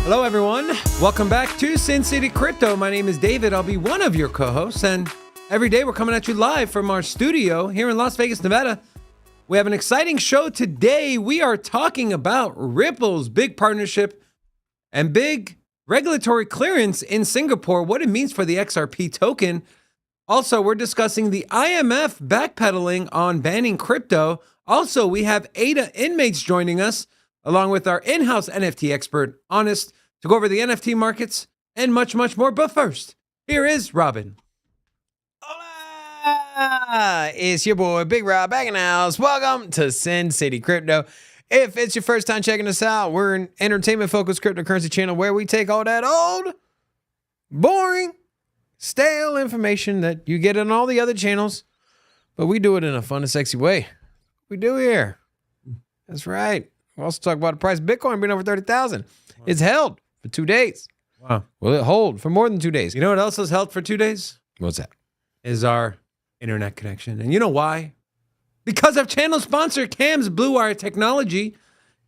Hello, everyone. Welcome back to Sin City Crypto. My name is David. I'll be one of your co-hosts, and every day we're coming at you live from our studio here in Las Vegas, Nevada. We have an exciting show today. We are talking about Ripple's big partnership and big regulatory clearance in Singapore, what it means for the XRP token. Also, we're discussing the IMF backpedaling on banning crypto. Also, we have Ada Inmates joining us, along with our in-house NFT expert, Honest, to go over the NFT markets and much, much more. But first, here is Robin. Hola! It's your boy, Big Rob, back in the house. Welcome to Sin City Crypto. If it's your first time checking us out, we're an entertainment-focused cryptocurrency channel where we take all that old, boring, stale information that you get on all the other channels, but we do it in a fun and sexy way. We do here. That's right. We also talk about the price of Bitcoin being over 30,000. It's held for 2 days. Wow. Will it hold for more than 2 days? You know what else is held for 2 days? What's that? Is our internet connection. And you know why? Because of channel sponsor Cam's Blue Wire technology.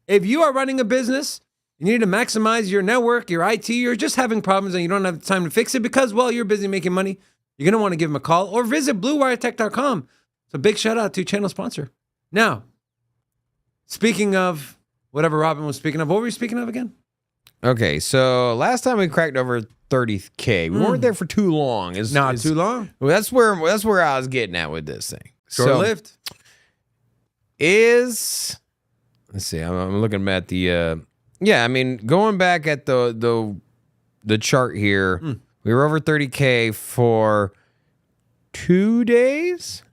If you are running a business, you need to maximize your network, your IT, you're just having problems and you don't have the time to fix it because, well, you're busy making money, you're going to want to give them a call or visit bluewiretech.com. So big shout out to channel sponsor. Now, speaking of whatever Robin was speaking of, what were you speaking of again? Okay, so last time we cracked over 30K. We weren't there for too long. Not too long. Well, that's where I was getting at with this thing. Short-lived. Let's see, I'm looking at the yeah, I mean, going back at the chart here, we were over 30K for 2 days.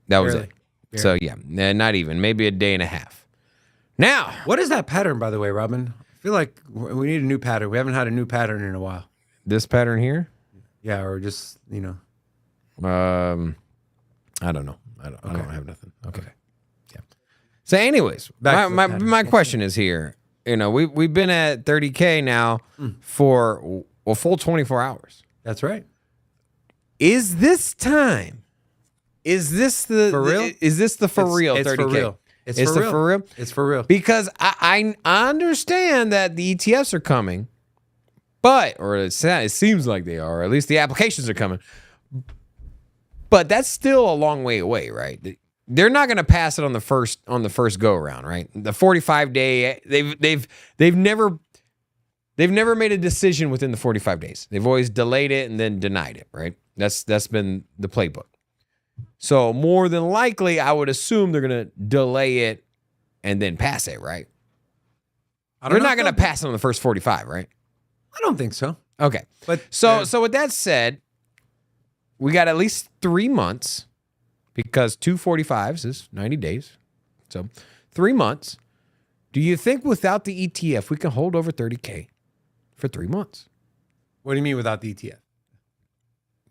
That was it. Barely. So yeah, not even, maybe a day and a half. Now, what is that pattern, by the way, Robin? I feel like we need a new pattern. We haven't had a new pattern in a while. This pattern here? Yeah, or just, you know. I don't know. I don't have nothing. Okay. Yeah. So anyways, my question is here. You know, we've been at 30K now for a full 24 hours. That's right. Is this time? Is this the for real? Is this the for real 30K? For real. It's for real. It's for real. Because I understand that the ETFs are coming, or it seems like they are, or at least the applications are coming. But that's still a long way away, right? They're not going to pass it on the first go around, right? The 45-day, they've never made a decision within the 45 days. They've always delayed it and then denied it, right? That's been the playbook. So more than likely, I would assume they're going to delay it and then pass it, right? They're not going to pass it on the first 45, right? I don't think so. Okay. But so with that said, we got at least 3 months because 245s is 90 days. So 3 months. Do you think without the ETF, we can hold over 30K for 3 months? What do you mean without the ETF?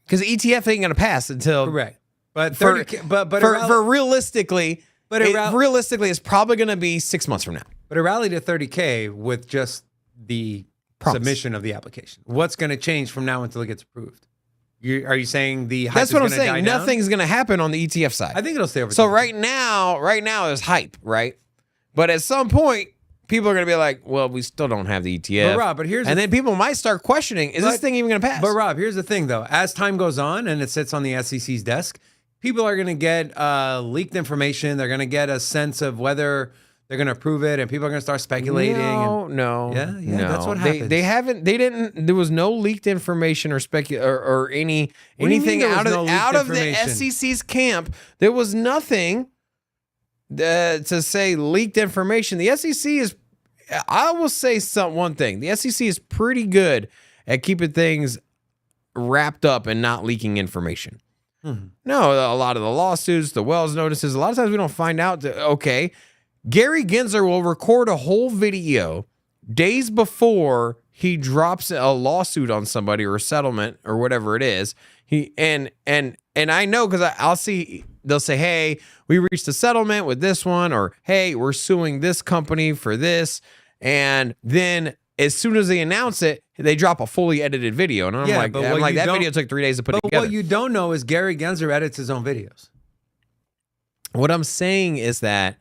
Because the ETF ain't going to pass until... Correct. But realistically, realistically, it's probably going to be 6 months from now. But it rallied to 30K with just the submission of the application. What's going to change from now until it gets approved? Are you saying the hype That's what I'm is going to saying. die down? Nothing's going to happen on the ETF side. I think it'll stay over. So right now there's hype, right? But at some point, people are going to be like, well, we still don't have the ETF. But Rob, then people might start questioning, is this thing even going to pass? But Rob, here's the thing, though. As time goes on and it sits on the SEC's desk, people are going to get leaked information. They're going to get a sense of whether they're going to approve it, and people are going to start speculating. No. That's what happens. There was no leaked information or anything out of the SEC's camp. There was nothing to say leaked information. The SEC is, I will say one thing. The SEC is pretty good at keeping things wrapped up and not leaking information. No, a lot of the lawsuits, the Wells notices, a lot of times we don't find out Gary Gensler will record a whole video days before he drops a lawsuit on somebody or a settlement or whatever it is. And I know because I'll see they'll say, hey, we reached a settlement with this one, or hey, we're suing this company for this. And then as soon as they announce it, they drop a fully edited video. And I'm like, that video took 3 days to put together. But what you don't know is Gary Gensler edits his own videos. What I'm saying is that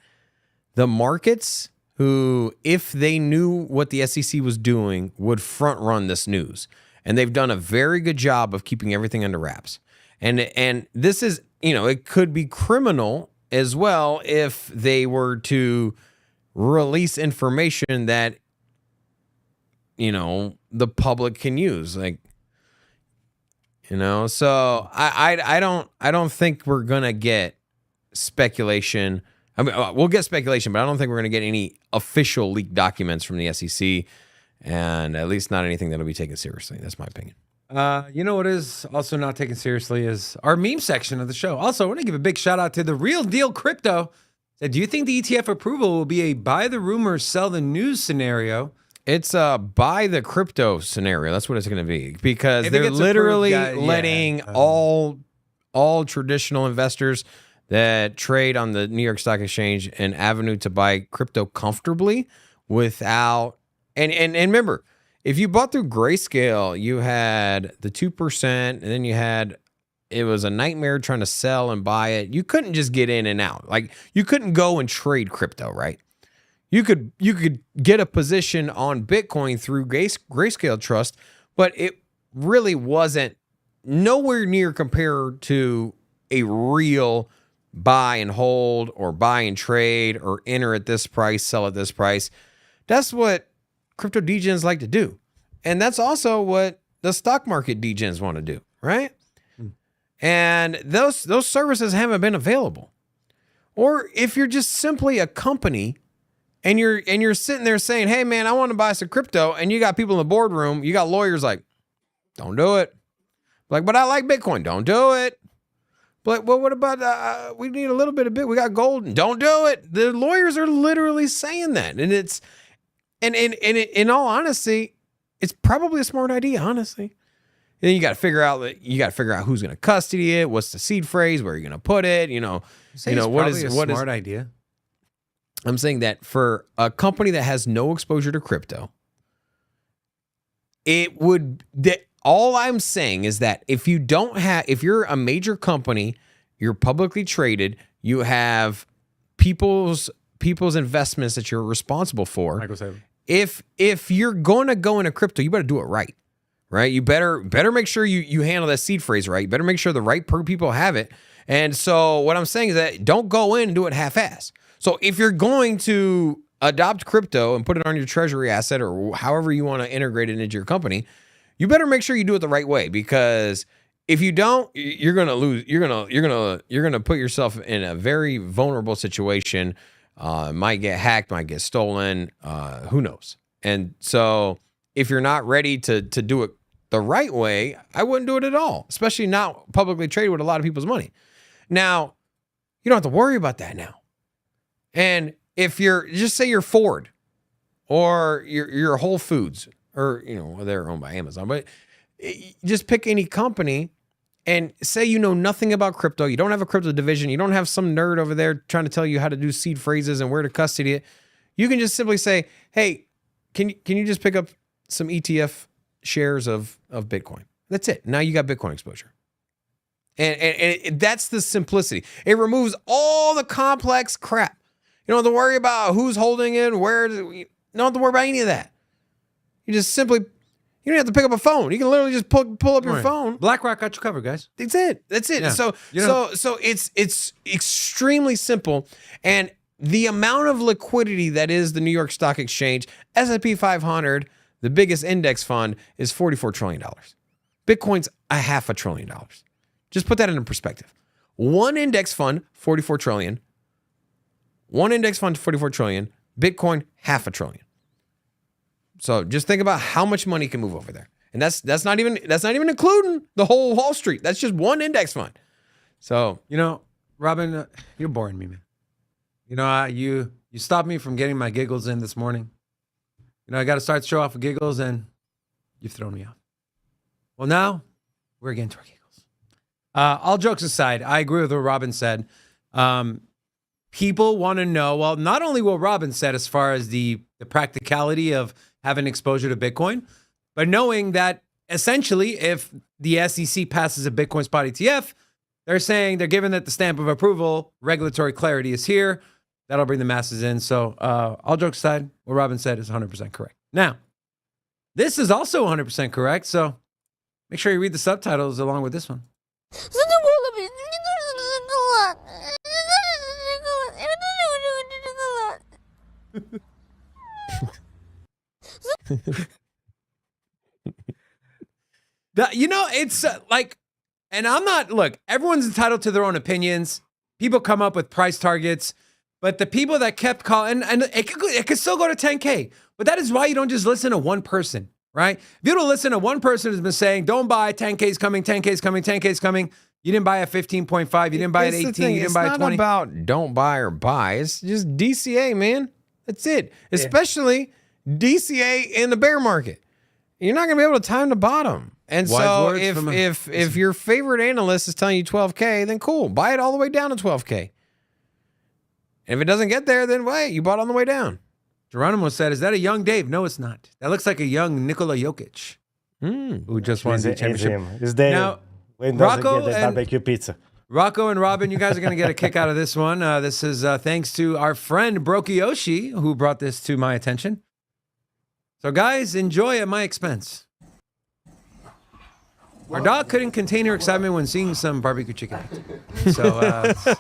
the markets who, if they knew what the SEC was doing, would front run this news. And they've done a very good job of keeping everything under wraps. And this is, it could be criminal as well if they were to release information that, the public can use. So I don't think we're going to get speculation. I mean, we'll get speculation, but I don't think we're going to get any official leaked documents from the SEC, and at least not anything that'll be taken seriously. That's my opinion. You know what is also not taken seriously is our meme section of the show. Also, I want to give a big shout out to the Real Deal Crypto. Said, do you think the ETF approval will be a buy the rumors, sell the news scenario? It's a buy the crypto scenario. That's what it's going to be, because they're literally letting all traditional investors that trade on the New York Stock Exchange an avenue to buy crypto comfortably without. And remember, if you bought through Grayscale, you had the 2%, and then it was a nightmare trying to sell and buy it. You couldn't just get in and out. You couldn't go and trade crypto, right? You could get a position on Bitcoin through Grayscale Trust, but it really wasn't nowhere near compared to a real buy and hold or buy and trade or enter at this price, sell at this price. That's what crypto degens like to do. And that's also what the stock market degens want to do, right? And those services haven't been available. Or if you're just simply a company and you're sitting there saying, hey man, I want to buy some crypto, and you got people in the boardroom, you got lawyers like, don't do it. But I like Bitcoin, don't do it. But well, what about we need a little bit of Bitcoin, we got gold, don't do it. The lawyers are literally saying that. And it's and in all honesty, it's probably a smart idea, honestly. And then you got to figure out who's going to custody it, what's the seed phrase, where are you going to put it, what is a smart idea. I'm saying that for a company that has no exposure to crypto, all I'm saying is that if you're a major company, you're publicly traded, you have people's investments that you're responsible for. If you're going to go into crypto, you better do it right. Right? You better make sure you handle that seed phrase right. You better make sure the right people have it. And so what I'm saying is that don't go in and do it half-ass. So if you're going to adopt crypto and put it on your treasury asset or however you want to integrate it into your company, you better make sure you do it the right way, because if you don't, you're going to lose. You're going to put yourself in a very vulnerable situation. Might get hacked, might get stolen, who knows. And so if you're not ready to do it the right way, I wouldn't do it at all, especially not publicly traded with a lot of people's money. Now, you don't have to worry about that now. And if just say you're Ford or you're Whole Foods, or, they're owned by Amazon, but just pick any company and say you know nothing about crypto, you don't have a crypto division, you don't have some nerd over there trying to tell you how to do seed phrases and where to custody it. You can just simply say, hey, can you just pick up some ETF shares of Bitcoin? That's it. Now you got Bitcoin exposure. And that's the simplicity. It removes all the complex crap. You don't have to worry about who's holding it, you don't have to worry about any of that. You just simply, you don't have to pick up a phone. You can literally just pull up your phone. BlackRock got you covered, guys. That's it. Yeah. So it's extremely simple. And the amount of liquidity that is the New York Stock Exchange, S&P 500, the biggest index fund, is $44 trillion. Bitcoin's $500 billion. Just put that into perspective. One index fund, $44 trillion. One index fund, $44 trillion. Bitcoin, $500 billion. So just think about how much money can move over there. And that's not even including the whole Wall Street. That's just one index fund. So, Robin, you're boring me, man. You stopped me from getting my giggles in this morning. I got to start the show off with giggles, and you've thrown me off. Well, now we're getting to our giggles. All jokes aside, I agree with what Robin said. People want to know, well, not only what Robin said as far as the practicality of having exposure to Bitcoin, but knowing that essentially if the SEC passes a Bitcoin spot ETF, they're saying they're giving it the stamp of approval, regulatory clarity is here. That'll bring the masses in. So all jokes aside, what Robin said is 100% correct. Now, this is also 100% correct. So make sure you read the subtitles along with this one. It's like, and I'm not, look, everyone's entitled to their own opinions. People come up with price targets, but the people that kept calling, and it could still go to 10K, but that is why you don't just listen to one person, right? If you don't listen to one person who's been saying, don't buy, 10K is coming, 10K is coming, 10K is coming. You didn't buy at 15.5, you didn't buy at 18, you didn't buy at 20. It's not about don't buy or buy. It's just DCA, man. That's it. Especially DCA in the bear market. You're not going to be able to time the bottom. And so if your favorite analyst is telling you 12K, then cool. Buy it all the way down to 12K. And if it doesn't get there, then wait, you bought on the way down. Geronimo said, is that a young Dave? No, it's not. That looks like a young Nikola Jokic who just won the championship. Is there now, Rocco get and barbecue pizza? Rocco and Robin, you guys are going to get a kick out of this one. This is thanks to our friend Brokioshi, who brought this to my attention. So guys, enjoy at my expense. Our dog couldn't contain her excitement when seeing some barbecue chicken pizza. So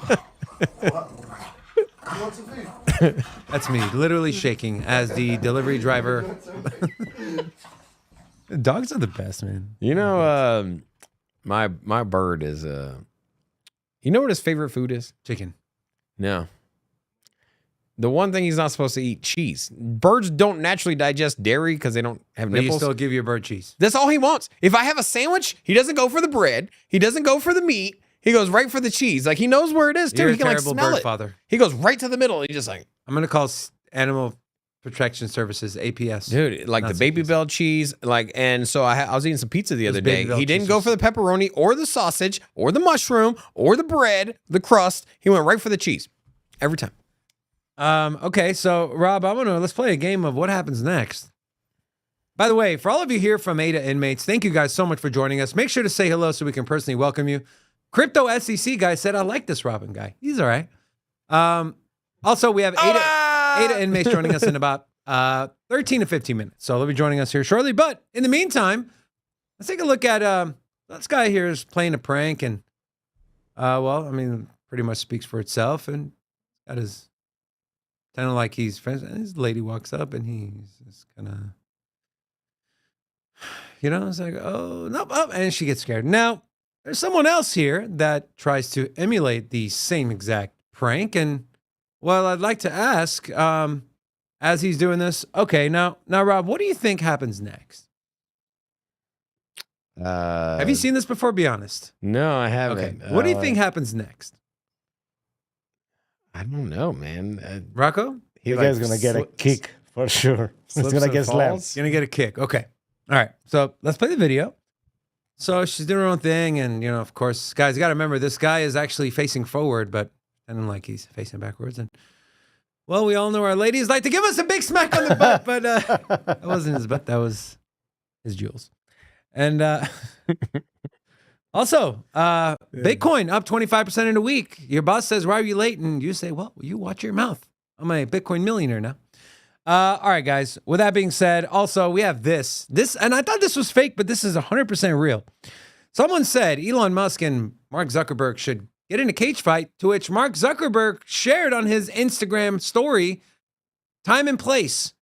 that's me, literally shaking as the delivery driver. Dogs are the best, man. You know, my bird is you know what his favorite food is? Chicken. No. The one thing he's not supposed to eat, cheese. Birds don't naturally digest dairy because they don't have nipples. But you still give your bird cheese. That's all he wants. If I have a sandwich, he doesn't go for the bread. He doesn't go for the meat. He goes right for the cheese. Like, he knows where it is, too. You're he can, a like, terrible smell bird it. father. He goes right to the middle. And he's just like... I'm going to call Animal Protection Services, APS. Dude, like the Baby Bell cheese. Like, and so I was eating some pizza the other day. He didn't go for the pepperoni or the sausage or the mushroom or the bread, the crust. He went right for the cheese. Every time. Okay, so Rob, let's play a game of what happens next. By the way, for all of you here from Ada Inmates, thank you guys so much for joining us. Make sure to say hello so we can personally welcome you. Crypto SEC guy said, I like this Robin guy. He's all right. Also, we have Ada Inmates joining us in about 13 to 15 minutes. So they'll be joining us here shortly. But in the meantime, let's take a look at this guy here is playing a prank. And, pretty much speaks for itself. And got his... kind of like he's friends. And his lady walks up and he's just kind of, it's like, oh, nope, oh, and she gets scared. Now, there's someone else here that tries to emulate the same exact prank. And, well, I'd like to ask, as he's doing this, okay, now, Rob, what do you think happens next? Have you seen this before? Be honest. No, I haven't. Okay. What do you think happens next? I don't know, man. Rocco? You guys going to get a kick for sure. He's going to get slammed. Going to get a kick. Okay. All right. So let's play the video. So she's doing her own thing. And, of course, guys, you got to remember, this guy is actually facing forward, but pretending like he's facing backwards. And, well, we all know our ladies like to give us a big smack on the butt, but that wasn't his butt. That was his jewels. And also, Bitcoin up 25% in a week. Your boss says, why are you late? And you say, well, you watch your mouth. I'm a Bitcoin millionaire now. All right, guys. With that being said, also, we have this, and I thought this was fake, but this is 100% real. Someone said Elon Musk and Mark Zuckerberg should get in a cage fight, to which Mark Zuckerberg shared on his Instagram story time and place.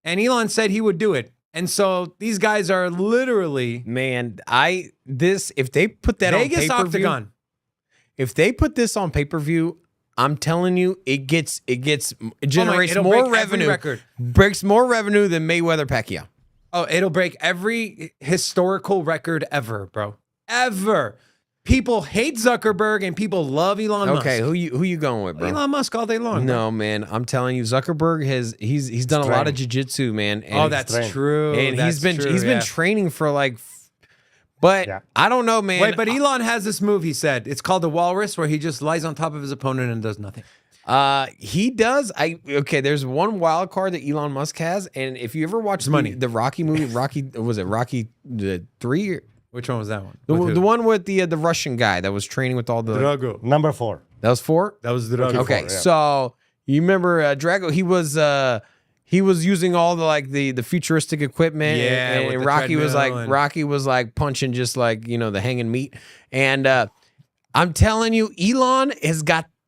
And Elon said he would do it. And so these guys are literally, man, if they put that Vegas on pay-per-view, Octagon. If they put this on pay-per-view, I'm telling you, it generates more revenue. Breaks more revenue than Mayweather Pacquiao. Oh, it'll break every historical record ever, bro. Ever. People hate Zuckerberg and people love Elon Musk. Okay, who you going with, bro? Elon Musk all day long. No, man, I'm telling you, Zuckerberg he's done a lot of jiu-jitsu, man. And that's true. And he's been training for like, but yeah. I don't know, man. Wait, but Elon has this move. He said it's called the walrus, where he just lies on top of his opponent and does nothing. He does. There's one wild card that Elon Musk has, and if you ever watch the Rocky movie, Rocky 3? Which one was that one? The one with the Russian guy that was training with all the... Drago. Number 4. That was 4? That was Drago. Okay, so You remember Drago? He was using all the futuristic equiment. Yeah, and Rocky was like punching just like the hanging meat. And I'm telling you, Elon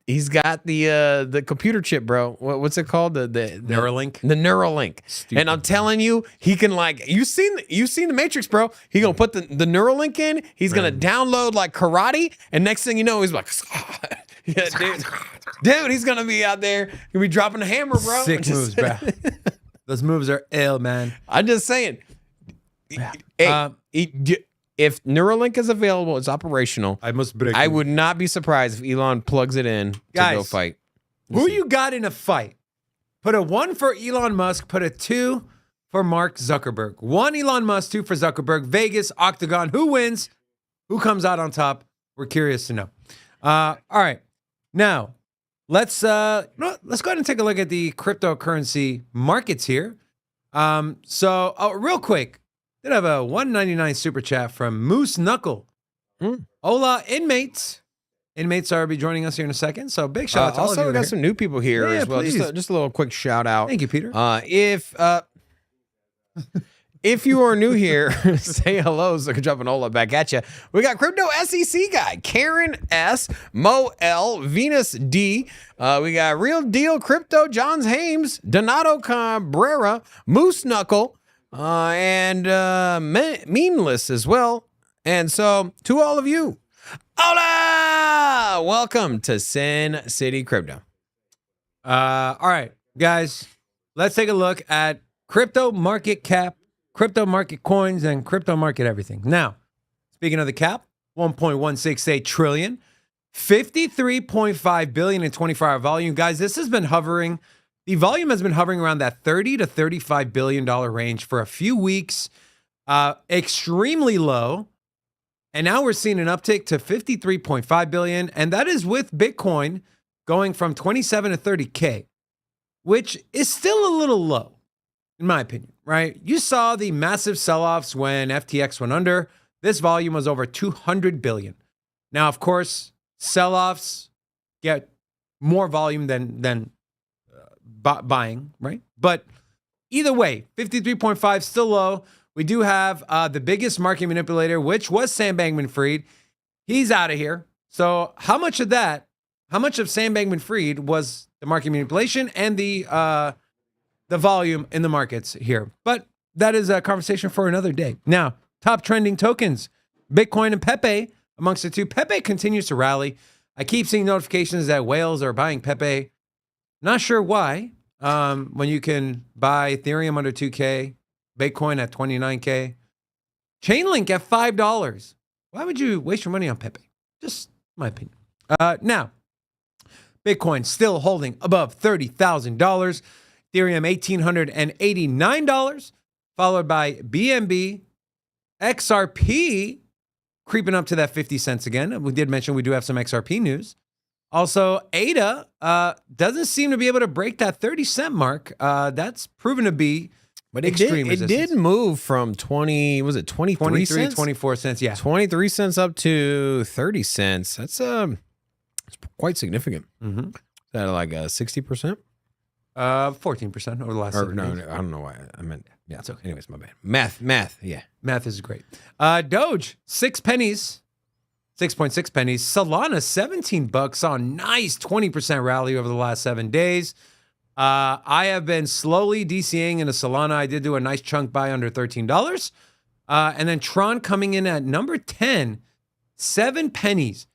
he's got the computer chip, bro. What's it called? The Neuralink. The Neuralink. Stupid. And I'm telling you, he can you seen the Matrix, bro. He gonna put the Neuralink in. He's gonna download like karate, and next thing you know, he's like, yeah, dude, he's gonna be out there. He'll be dropping a hammer, bro. Sick moves, bro. Those moves are ill, man. I'm just saying. Hey, if Neuralink is available, it's operational. I would not be surprised if Elon plugs it in to go fight. Who you got in a fight? Put a 1 for Elon Musk. Put a 2 for Mark Zuckerberg. 1 Elon Musk, 2 for Zuckerberg. Vegas, Octagon. Who wins? Who comes out on top? We're curious to know. All right. Now, let's go ahead and take a look at the cryptocurrency markets here. Real quick. Did have a $1.99 super chat from Moose Knuckle. Hola, inmates. Inmates are be joining us here in a second. So big shout out to all of you. Also, we got some new people here as well. Just a little quick shout out. Thank you, Peter. If you are new here, say hello so I can drop an hola back at you. We got Crypto SEC guy, Karen S, Mo L, Venus D. We got Real Deal Crypto, Johns Hames, Donato Cabrera, Moose Knuckle. And Meanless as well. And so, to all of you, hola! Welcome to Sin City Crypto. All right, guys, let's take a look at crypto market cap, crypto market coins, and crypto market everything. Now, speaking of the cap, 1.168 trillion, 53.5 billion in 24-hour volume. Guys, this has been hovering. The volume has been hovering around that $30 to $35 billion range for a few weeks, extremely low. And now we're seeing an uptick to 53.5 billion. And that is with Bitcoin going from 27 to 30K, which is still a little low, in my opinion, right? You saw the massive sell-offs when FTX went under. This volume was over 200 billion. Now, of course, sell-offs get more volume than buying, right? But either way, 53.5 still low. We do have the biggest market manipulator, which was Sam Bankman-Fried. He's out of here. So how much of Sam Bankman-Fried was the market manipulation and the volume in the markets here? But that is a conversation for another day. Now, top trending tokens, Bitcoin and Pepe amongst the two. Pepe continues to rally. I keep seeing notifications that whales are buying Pepe. Not sure why. When you can buy Ethereum under 2K, Bitcoin at 29K, Chainlink at $5. Why would you waste your money on Pepe? Just my opinion. Now, Bitcoin still holding above $30,000. Ethereum $1,889, followed by BNB, XRP creeping up to that 50 cents again. We did mention we do have some XRP news. Also, Ada doesn't seem to be able to break that 30-cent mark. That's proven to be extreme resistance. It did move from 23 cents? 24 cents, yeah. 23 cents up to 30 cents. That's it's quite significant. Mm-hmm. Is that like 60%? 14% over the last 7 days. No, I don't know why. I meant, yeah. It's okay. Anyways, my bad. Math, yeah. Math is great. Doge, 6 pennies. 6.6 pennies. Solana, $17 saw a nice 20% rally over the last 7 days. I have been slowly DCing into Solana. I did do a nice chunk buy under $13. And then Tron coming in at number 10, 7 pennies.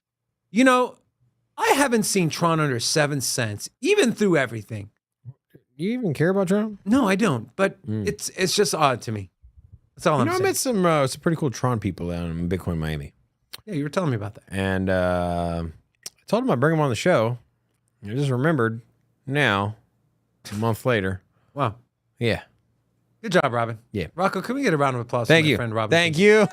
You know, I haven't seen Tron under 7 cents, even through everything. You even care about Tron? No, I don't. But it's just odd to me. That's all I'm saying. I met some pretty cool Tron people down in Bitcoin Miami. Yeah, you were telling me about that. And I told him I'd bring him on the show. I just remembered now, a month later. Wow. Yeah. Good job, Robin. Yeah. Rocco, can we get a round of applause for my friend Robin? Thank you.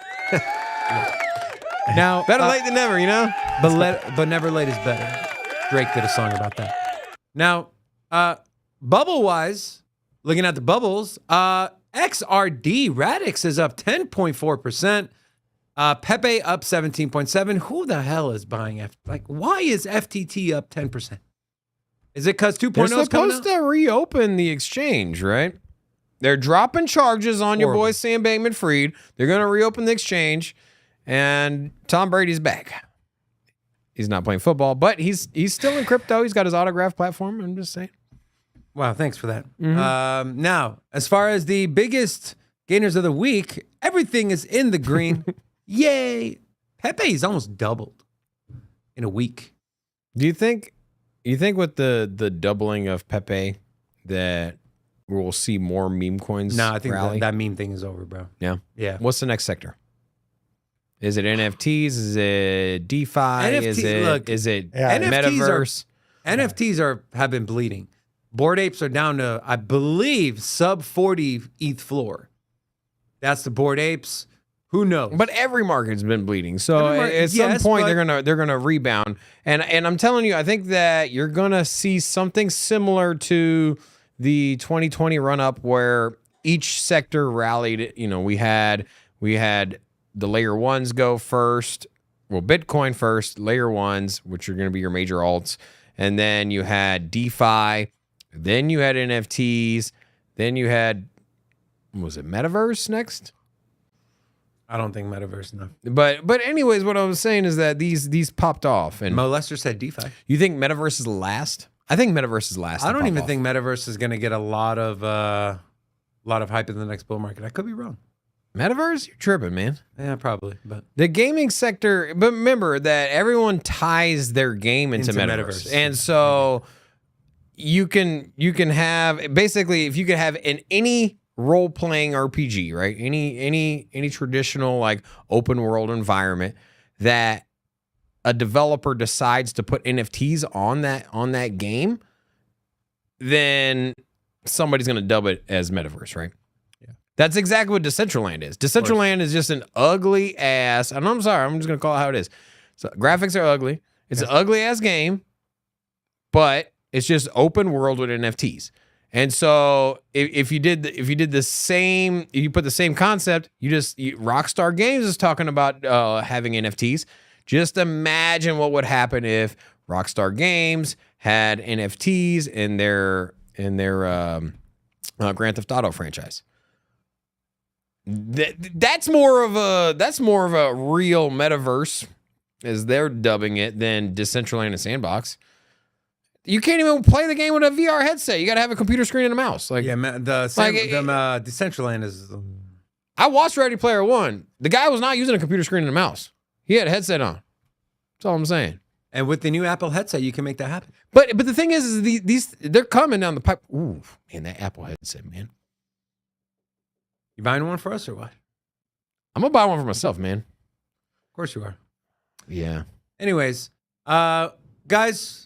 Now, better late than never, you know? But never late is better. Drake did a song about that. Now, bubble-wise, looking at the bubbles, XRD Radix is up 10.4%. Pepe up 17.7%. Who the hell is buying why is FTT up 10%? Is it because 2.0 They're is coming supposed out? to reopen the exchange, right? They're dropping charges on your boy Sam Bankman-Fried. They're going to reopen the exchange, and Tom Brady's back. He's not playing football, but he's still in crypto. He's got his autograph platform. I'm just saying. Wow, thanks for that. Now, as far as the biggest gainers of the week, everything is in the green. Yay! Pepe's almost doubled in a week. Do you think with the doubling of Pepe that we'll see more meme coins? No, I think rally? that meme thing is over, bro. Yeah. Yeah. What's the next sector? Is it NFTs? Is it DeFi? Is it metaverse? NFTs have been bleeding. Bored Apes are down to, I believe, sub 40 ETH floor. That's the Bored Apes. Who knows? But every market's been bleeding. So at some point they're gonna rebound. And I'm telling you, I think that you're gonna see something similar to the 2020 run up where each sector rallied. You know, we had the layer ones go first. Well, Bitcoin first, layer ones, which are gonna be your major alts, and then you had DeFi, then you had NFTs, then you had, was it metaverse next? I don't think metaverse, no. But anyways, what I was saying is that these popped off. And Mo Lester said DeFi. You think metaverse is last? I think metaverse is last. I don't even think metaverse is going to get a lot of hype in the next bull market. I could be wrong. Metaverse? You're tripping, man. Yeah, probably. But the gaming sector, but remember that everyone ties their game into metaverse. And so you can have, basically, if you could have in any role-playing RPG, right? Any traditional like open world environment that a developer decides to put NFTs on that game, then somebody's going to dub it as metaverse, right? Yeah. That's exactly what Decentraland is. Decentraland is just an ugly ass, and I'm sorry, I'm just going to call it how it is. So graphics are ugly. It's an ugly ass game, but it's just open world with NFTs. And so if you did the same, if you put the same concept, Rockstar Games is talking about having NFTs. Just imagine what would happen if Rockstar Games had NFTs in their Grand Theft Auto franchise. That's more of a real metaverse, as they're dubbing it, than Decentraland and Sandbox. You can't even play the game with a VR headset. You got to have a computer screen and a mouse. Like, yeah, Decentraland is. I watched Ready Player One. The guy was not using a computer screen and a mouse. He had a headset on. That's all I'm saying. And with the new Apple headset, you can make that happen. But the thing is these they're coming down the pipe. Ooh, man, that Apple headset, man. You buying one for us or what? I'm gonna buy one for myself, man. Of course you are. Yeah. Anyways, guys.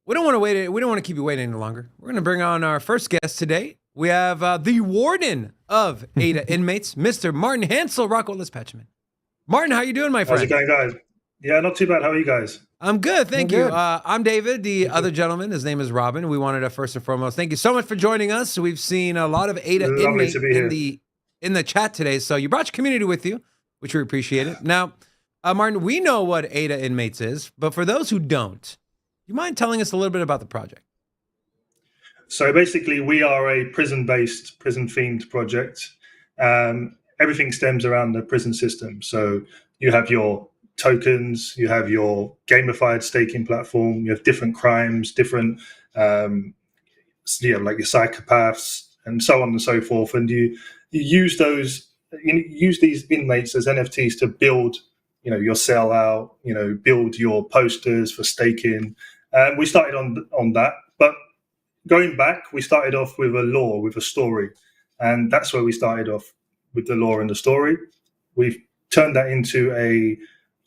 We don't want to wait. We don't want to keep you waiting any longer. We're going to bring on our first guest today. We have the warden of Ada Inmates, Mr. Martin Hansel. Rocco, let's patch him in. Martin, how you doing, my friend? How's it going, guys? Yeah, not too bad. How are you guys? I'm good, thank you. I'm David. The other gentleman, his name is Robin. We wanted to first and foremost thank you so much for joining us. We've seen a lot of Ada Inmates in the chat today, so you brought your community with you, which we appreciate it. Now, Martin, we know what Ada Inmates is, but for those who don't, you mind telling us a little bit about the project? So basically, we are a prison-based, prison-themed project. Everything stems around the prison system. So you have your tokens, you have your gamified staking platform, you have different crimes, different, like your psychopaths, and so on and so forth. And you use these inmates as NFTs to build, your cell out, build your posters for staking. We started on that, but going back, we started off with a lore, with a story, and that's where we started off, with the lore and the story. We've turned that into a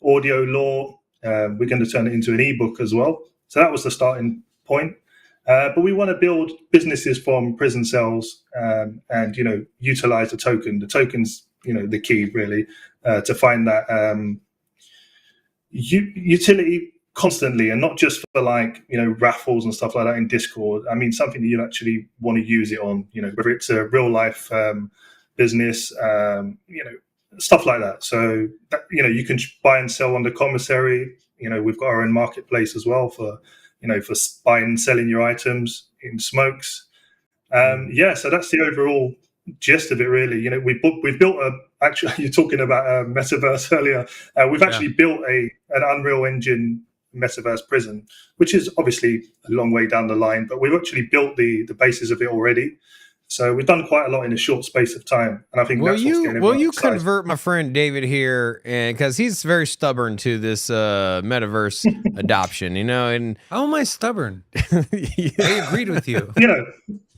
audio lore. We're going to turn it into an ebook as well. So that was the starting point. But we want to build businesses from prison cells, and utilize the token. The token's the key really to find that utility constantly, and not just for raffles and stuff like that in Discord. I mean, something that you actually want to use it on, whether it's a real life business, stuff like that. So that, you can buy and sell on the commissary. We've got our own marketplace as well for for buying and selling your items in smokes. So that's the overall gist of it, really. We've built actually, you're talking about a metaverse earlier. We've actually built an Unreal Engine metaverse prison, which is obviously a long way down the line, but we've actually built the basis of it already. So we've done quite a lot in a short space of time, and I think that's what's getting will you excited. Convert my friend David here, and because he's very stubborn to this metaverse adoption, and how am I stubborn? I agreed with you.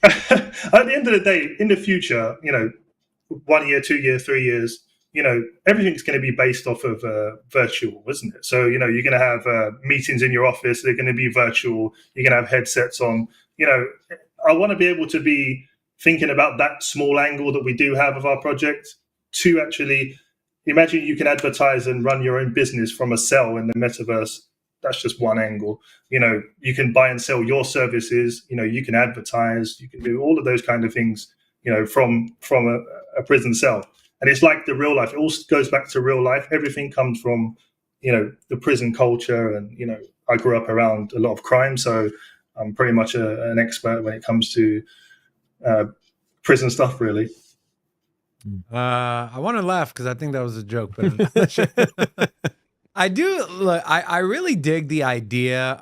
At the end of the day, in the future, 1 year, 2 years, 3 years, everything's going to be based off of virtual, isn't it? So, you're going to have meetings in your office. They're going to be virtual. You're going to have headsets on. I want to be able to be thinking about that small angle that we do have of our project to actually imagine you can advertise and run your own business from a cell in the metaverse. That's just one angle. You can buy and sell your services. You can advertise. You can do all of those kind of things, from a prison cell. And it's like the real life. It all goes back to real life. Everything comes from, the prison culture. And, I grew up around a lot of crime. So I'm pretty much an expert when it comes to prison stuff, really. I want to laugh because I think that was a joke, but I do. Look, I really dig the idea.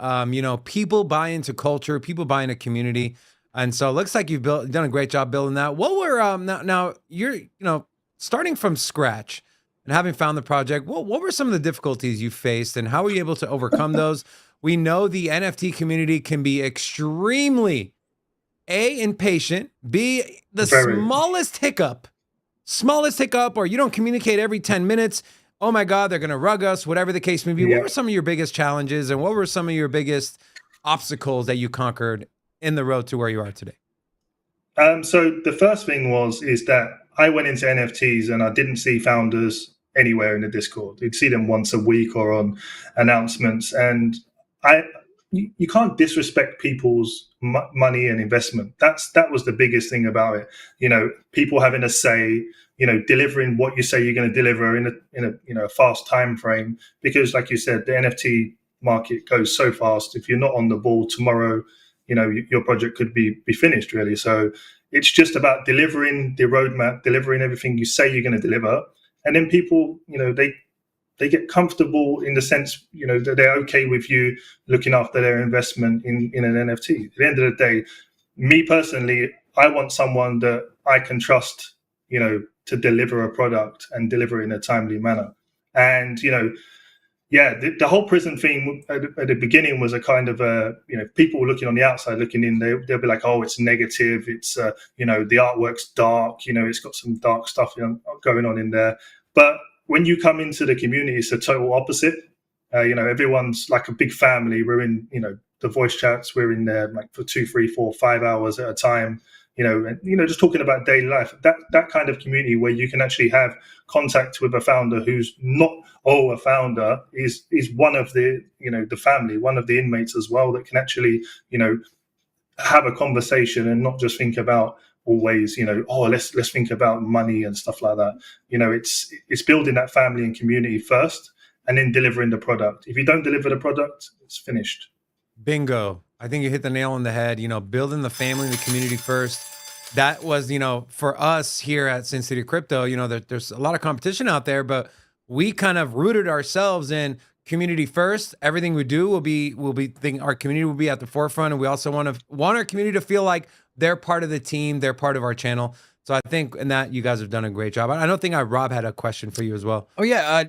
People buy into culture, people buy into community, and so it looks like you've done a great job building that. What were now you're starting from scratch and having found the project. What were some of the difficulties you faced, and how were you able to overcome those? We know the NFT community can be extremely impatient, B, the smallest hiccup, or you don't communicate every 10 minutes. Oh my God, they're going to rug us, whatever the case may be. Yeah. What were some of your biggest challenges, and what were some of your biggest obstacles that you conquered in the road to where you are today? So the first thing is that I went into NFTs and I didn't see founders anywhere in the Discord. You'd see them once a week or on announcements. And you can't disrespect people's money and investment. That was the biggest thing about it. People having a say, delivering what you say you're going to deliver in a fast time frame. Because, like you said, the NFT market goes so fast. If you're not on the ball tomorrow, your project could be finished, really. So it's just about delivering the roadmap, delivering everything you say you're going to deliver, and then people, they get comfortable in the sense, that they're okay with you looking after their investment in an NFT. At the end of the day, me personally, I want someone that I can trust, to deliver a product and deliver in a timely manner. And, the whole prison thing at the beginning was a kind of people looking on the outside, looking in, they'll be like, oh, it's negative. It's, the artwork's dark, it's got some dark stuff going on in there. But when you come into the community, it's the total opposite. Everyone's like a big family. We're in, the voice chats, we're in there like for 2, 3, 4, 5 hours at a time, just talking about daily life. That kind of community where you can actually have contact with a founder who's not, a founder is one of the, the family, one of the inmates as well, that can actually, have a conversation and not just think about always, let's think about money and stuff like that. It's building that family and community first, and then delivering the product. If you don't deliver the product, it's finished. Bingo. I think you hit the nail on the head. Building the family and the community first. That was, for us here at Sin City Crypto, there's a lot of competition out there, but we kind of rooted ourselves in community first. Everything we do will be thinking our community will be at the forefront, and we also want our community to feel like they're part of the team, they're part of our channel. So I think in that you guys have done a great job. I don't think Rob had a question for you as well. Oh yeah,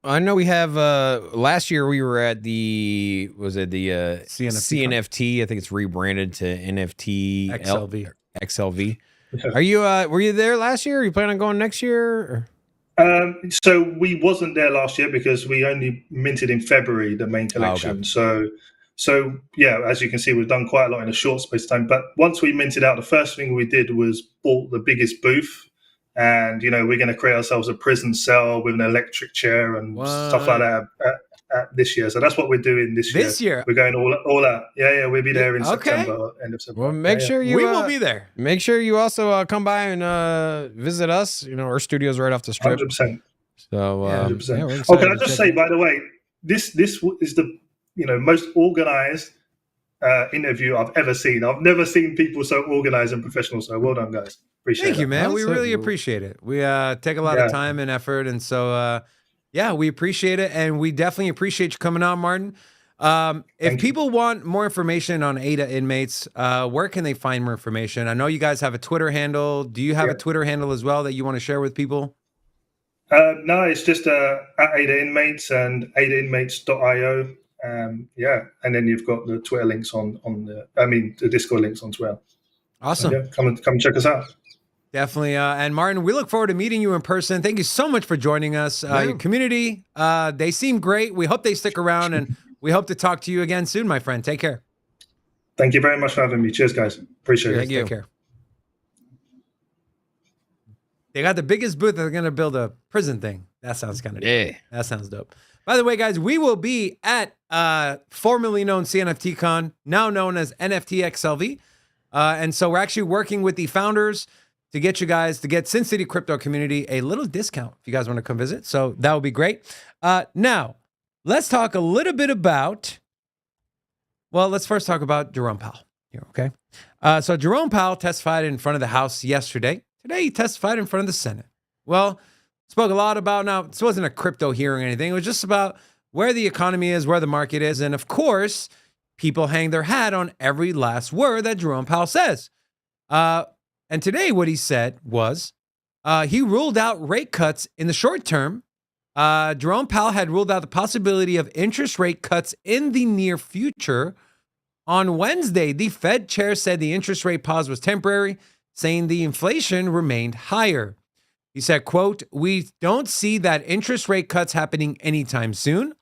I know we have. Last year we were at the CNFT. I think it's rebranded to NFT XLV. Are you? Were you there last year? Are you planning on going next year? So we wasn't there last year because we only minted in February the main collection. Oh, okay. So yeah, as you can see, we've done quite a lot in a short space of time. But once we minted out, the first thing we did was bought the biggest booth. And, we're going to create ourselves a prison cell with an electric chair and stuff like that this year. So that's what we're doing this year. This year? We're going all out. Yeah, we'll be there in September, end of September. Well, make sure you... We will be there. Make sure you also come by and visit us. Our studio's right off the strip. 100%. So, 100%. Can I just say, by the way, this is the, most organized interview I've ever seen. I've never seen people so organized and professional. So well done, guys. Appreciate it. Thank you, man. We really appreciate it. We take a lot of time and effort. And so, yeah, we appreciate it. And we definitely appreciate you coming on, Martin. If people want more information on Ada Inmates, where can they find more information? I know you guys have a Twitter handle. Do you have a Twitter handle as well that you want to share with people? No, it's just at Ada Inmates and adainmates.io. Yeah, and then you've got the Twitter links the Discord links on Twitter. Awesome. So, yeah, come check us out. Definitely. And Martin, we look forward to meeting you in person. Thank you so much for joining us. Your community, they seem great. We hope they stick around, and we hope to talk to you again soon, my friend. Take care. Thank you very much for having me. Cheers, guys. Appreciate it. Take care. They got the biggest booth. They're going to build a prison thing. That sounds kind of dope. That sounds dope. By the way, guys, we will be at formerly known CNFTCon, now known as NFT XLV. And so we're actually working with the founders to get you guys, to get Sin City Crypto community a little discount if you guys want to come visit. So that would be great. Now, let's talk a little bit about, let's first talk about Jerome Powell here, okay? So Jerome Powell testified in front of the House yesterday. Today, he testified in front of the Senate. Well, spoke a lot about, now, this wasn't a crypto hearing or anything. It was just about where the economy is, where the market is. And of course, people hang their hat on every last word that Jerome Powell says. And today, what he said was he ruled out rate cuts in the short term. Jerome Powell had ruled out the possibility of interest rate cuts in the near future. On Wednesday, the Fed chair said the interest rate pause was temporary, saying the inflation remained higher. He said, quote, "We don't see that interest rate cuts happening anytime soon.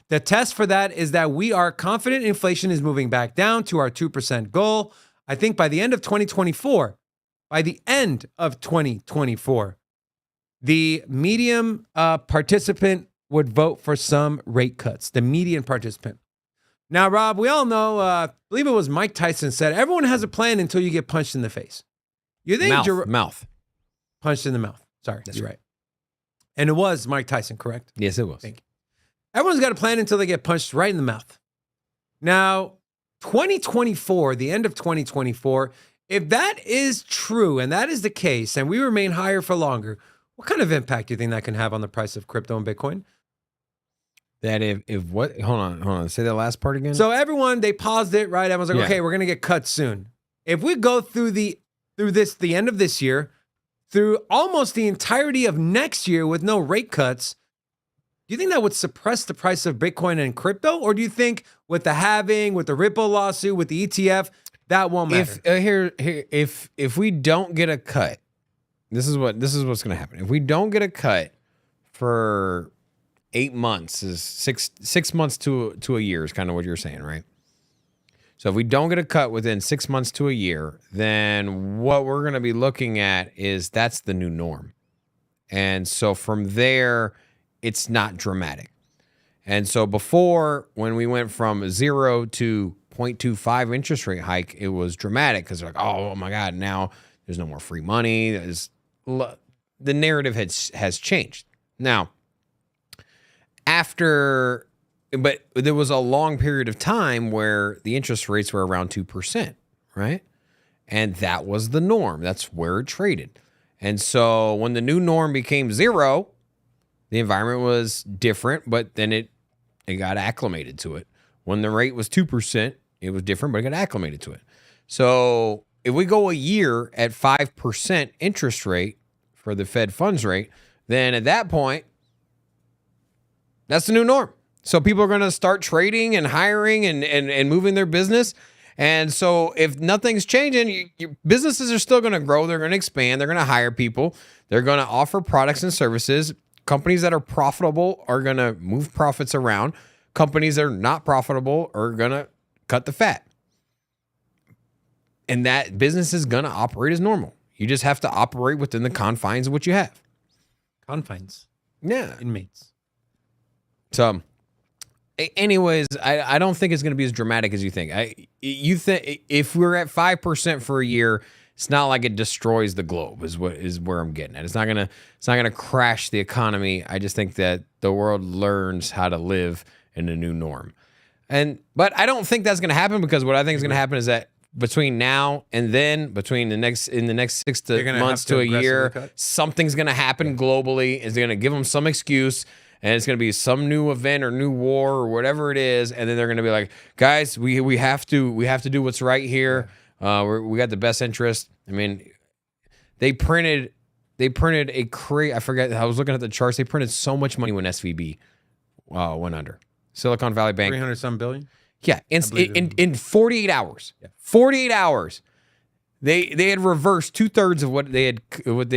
The test for that is that we are confident inflation is moving back down to our 2% goal. I think by the end of 2024, the median participant would vote for some rate cuts, the median participant." Now, Rob, we all know, I believe it was Mike Tyson said, everyone has a plan until you get punched in the face. You think mouth. Punched in the mouth. Sorry, that's right. And it was Mike Tyson, correct? Yes, it was. Thank you. Everyone's got a plan until they get punched right in the mouth. Now, 2024, the end of 2024, if that is true and that is the case and we remain higher for longer, what kind of impact do you think that can have on the price of crypto and Bitcoin? That if what? Hold on. Say that last part again. So everyone, they paused it, right? Everyone's like, okay, we're going to get cut soon. If we go through the end of this year, through almost the entirety of next year with no rate cuts, do you think that would suppress the price of Bitcoin and crypto? Or do you think with the halving, with the Ripple lawsuit, with the ETF, that won't matter? If we don't get a cut, this is what's going to happen. If we don't get a cut for 8 months, is six months to a year is kind of what you're saying, right? So if we don't get a cut within 6 months to a year, then what we're going to be looking at is that's the new norm. And so from there, it's not dramatic. And so before, when we went from 0 to 0.25 interest rate hike, it was dramatic because they're like, oh my God, now there's no more free money. The narrative has changed. Now, but there was a long period of time where the interest rates were around 2%, right? And that was the norm. That's where it traded. And so when the new norm became 0, the environment was different, but then it got acclimated to it. When the rate was 2%, it was different, but it got acclimated to it. So if we go a year at 5% interest rate for the Fed funds rate, then at that point, that's the new norm. So people are going to start trading and hiring and moving their business. And so if nothing's changing, your businesses are still going to grow. They're going to expand. They're going to hire people. They're going to offer products and services. Companies that are profitable are going to move profits around. Companies that are not profitable are going to cut the fat. And that business is going to operate as normal. You just have to operate within the confines of what you have. Confines. Yeah. Inmates. So, anyways, I don't think it's going to be as dramatic as you think. You think if we're at 5% for a year, it's not like it destroys the globe. Is where I'm getting at. It's not gonna crash the economy. I just think that the world learns how to live in a new norm. But I don't think that's going to happen, because what I think is going to happen is that between now and then, in the next 6 months to a year, something's going to happen globally. It's going to give them some excuse, and it's going to be some new event or new war or whatever it is, and then they're going to be like, guys, we have to do what's right here. We got the best interest. I mean, they printed I forget. I was looking at the charts. They printed so much money when SVB went under. Silicon Valley Bank, 300-some billion. Yeah, in 48 hours. Yeah. 48 hours, they had reversed 2/3 of what they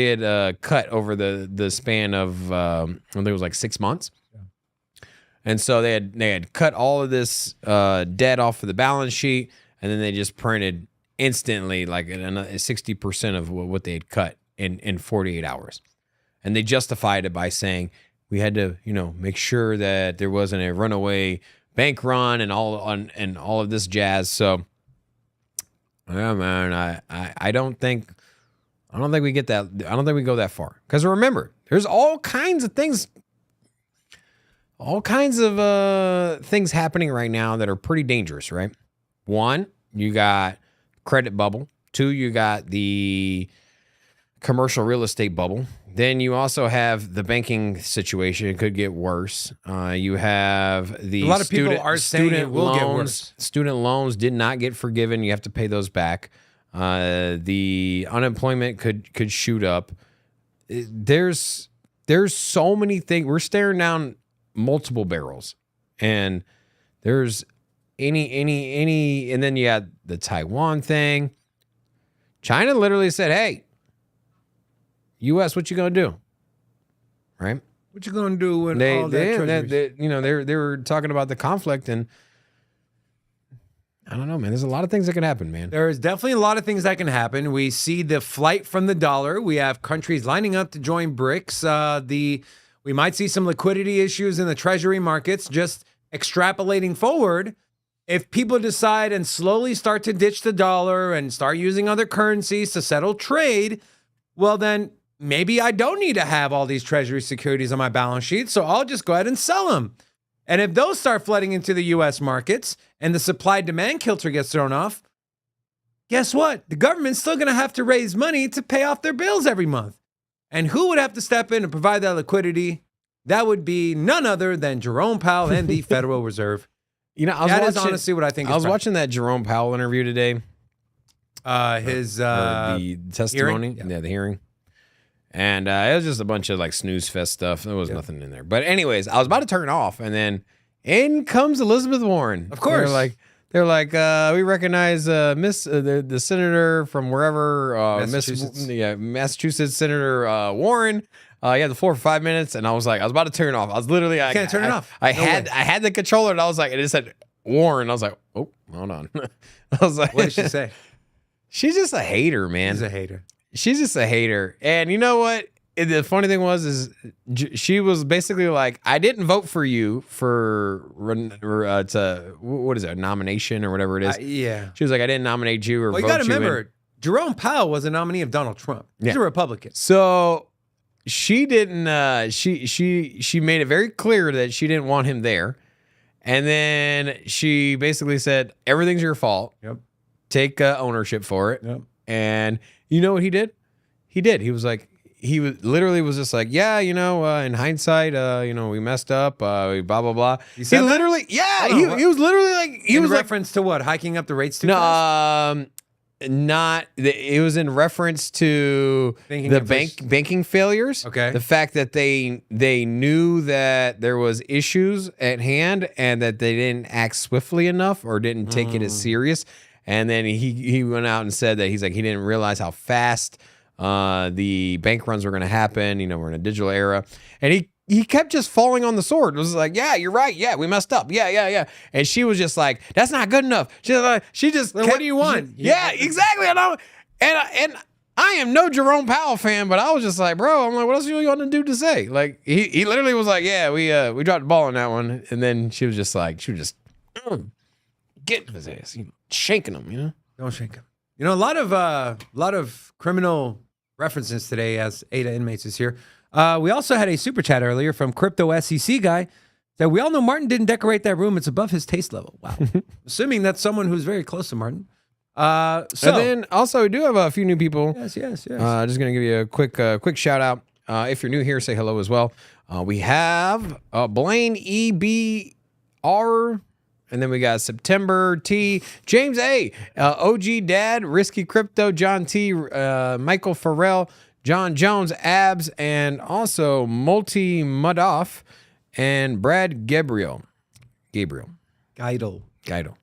had cut over the span of I think it was like 6 months. Yeah. And so they had cut all of this debt off of the balance sheet, and then they just printed instantly like 60% of what they had cut in 48 hours, and they justified it by saying we had to make sure that there wasn't a runaway bank run and all of this jazz. So, yeah, man, I don't think we get that. I don't think we go that far, because remember, there's all kinds of things happening right now that are pretty dangerous, right? One, you got credit bubble. Two, you got the commercial real estate bubble. Then you also have the banking situation. It could get worse. You have a lot of people are saying it will get worse. Student loans did not get forgiven. You have to pay those back. The unemployment could shoot up. There's so many things. We're staring down multiple barrels, and there's any, and then you had the Taiwan thing. China literally said, "Hey, U.S., what you gonna do?" Right? What you gonna do when they were talking about the conflict, and I don't know, man. There's a lot of things that can happen, man. There is definitely a lot of things that can happen. We see the flight from the dollar. We have countries lining up to join BRICS. We might see some liquidity issues in the treasury markets. Just extrapolating forward, if people decide and slowly start to ditch the dollar and start using other currencies to settle trade, well then, maybe I don't need to have all these treasury securities on my balance sheet, so I'll just go ahead and sell them. And if those start flooding into the U.S. markets and the supply-demand kilter gets thrown off, guess what? The government's still going to have to raise money to pay off their bills every month. And who would have to step in and provide that liquidity? That would be none other than Jerome Powell and the Federal Reserve. That is honestly what I think. I was watching that Jerome Powell interview today. The testimony, hearing? Yeah, the hearing. And it was just a bunch of like snooze fest stuff. There was nothing in there. But anyways, I was about to turn it off, and then in comes Elizabeth Warren. Of course. They're like, we recognize the senator from wherever, Massachusetts Senator Warren. You had the floor for 5 minutes, and I was about to turn it off. I was literally, you can't turn it off. I had the controller, and I was like, it just said Warren. I was like, oh, hold on. I was like, what did she say? She's just a hater, man. She's a hater. She's just a hater. And you know what? The funny thing is she was basically like, I didn't vote for you for what is it, a nomination or whatever it is. Yeah. She was like, I didn't nominate you or vote you. Well, you got to remember, Jerome Powell was a nominee of Donald Trump. He's a Republican. So she didn't, she made it very clear that she didn't want him there. And then she basically said, everything's your fault. Yep. Take ownership for it. Yep. And you know what he did? He was like, literally was just like, yeah, in hindsight, we messed up, blah, blah, blah. He literally, he was literally like, in reference to what? Hiking up the rates too fast? It was in reference to banking failures. Okay. The fact that they knew that there was issues at hand and that they didn't act swiftly enough or didn't take it as serious. And then he went out and said that he didn't realize how fast the bank runs were going to happen. We're in a digital era. And he kept just falling on the sword. It was like, yeah, you're right. Yeah, we messed up. Yeah. And she was just like, that's not good enough. She just what do you want? Yeah, exactly. And I am no Jerome Powell fan, but I was just like, bro, I'm like, what else do you want to do to say? Like, he literally was like, yeah, we dropped the ball on that one. And then she was just get his ass, shaking him, Don't shake him. A lot of criminal references today as Ada Inmates is here. We also had a super chat earlier from Crypto SEC guy So we all know Martin didn't decorate that room. It's above his taste level. Wow. Assuming that's someone who's very close to Martin. And then also we do have a few new people. Yes. Just going to give you a quick shout out. If you're new here, say hello as well. We have Blaine EBR, and then we got September T, James A, OG Dad, Risky Crypto, John T, Michael Farrell, John Jones, Abs, and also Multi Mudoff, and Brad Gabriel. Geidel. God.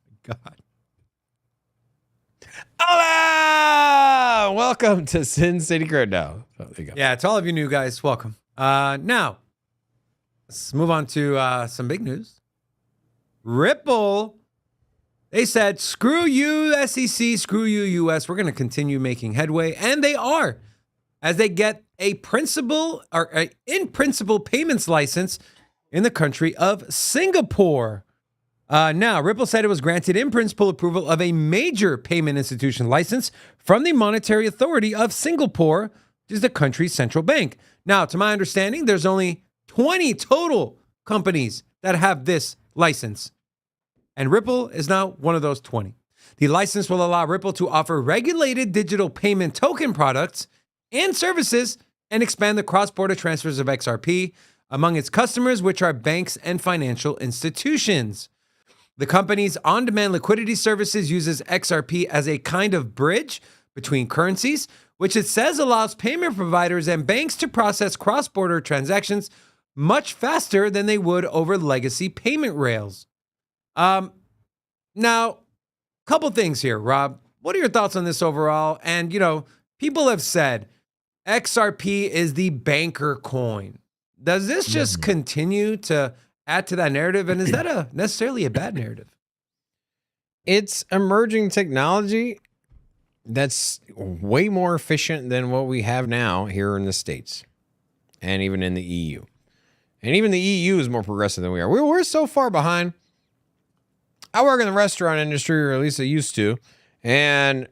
Hola! Welcome to Sin City Crypto. Oh, there you go. Yeah, to all of you new guys, welcome. Now, let's move on to some big news. Ripple, they said, screw you, SEC, screw you, US. We're going to continue making headway, and they are, as they get a in principle payments license in the country of Singapore. Now, Ripple said it was granted in principle approval of a major payment institution license from the Monetary Authority of Singapore, which is the country's central bank. Now, to my understanding, there's only 20 total companies that have this license. And Ripple is now one of those 20. The license will allow Ripple to offer regulated digital payment token products and services and expand the cross-border transfers of XRP among its customers, which are banks and financial institutions. The company's on-demand liquidity services uses XRP as a kind of bridge between currencies, which it says allows payment providers and banks to process cross-border transactions much faster than they would over legacy payment rails. Now, a couple things here, Rob. What are your thoughts on this overall? And, people have said XRP is the banker coin. Does this just continue to add to that narrative? And is that necessarily a bad narrative? It's emerging technology that's way more efficient than what we have now here in the States and even in the EU. And even the EU is more progressive than we are. We're so far behind. I work in the restaurant industry, or at least I used to. And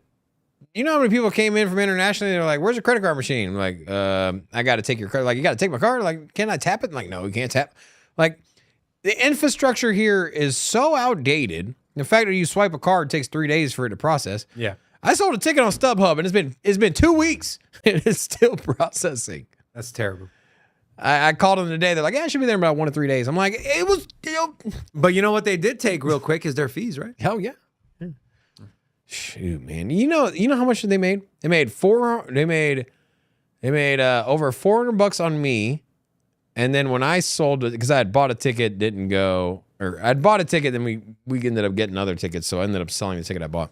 you know how many people came in from internationally? They're like, where's your credit card machine? I'm like, I got to take your card. Like, you got to take my card? Like, can I tap it? I'm like, no, you can't tap. Like, the infrastructure here is so outdated. The fact that you swipe a card takes 3 days for it to process. Yeah. I sold a ticket on StubHub, and it's been 2 weeks, and it's still processing. That's terrible. I called them today. They're like, yeah, it should be there in about 1 to 3 days. I'm like, it was. But you know what they did take real quick is their fees, right? Hell yeah. Shoot, man. You know how much they made? They made over $400 on me. And then when I sold it, because I had bought a ticket, didn't go, or I'd bought a ticket, then we ended up getting other tickets. So I ended up selling the ticket I bought.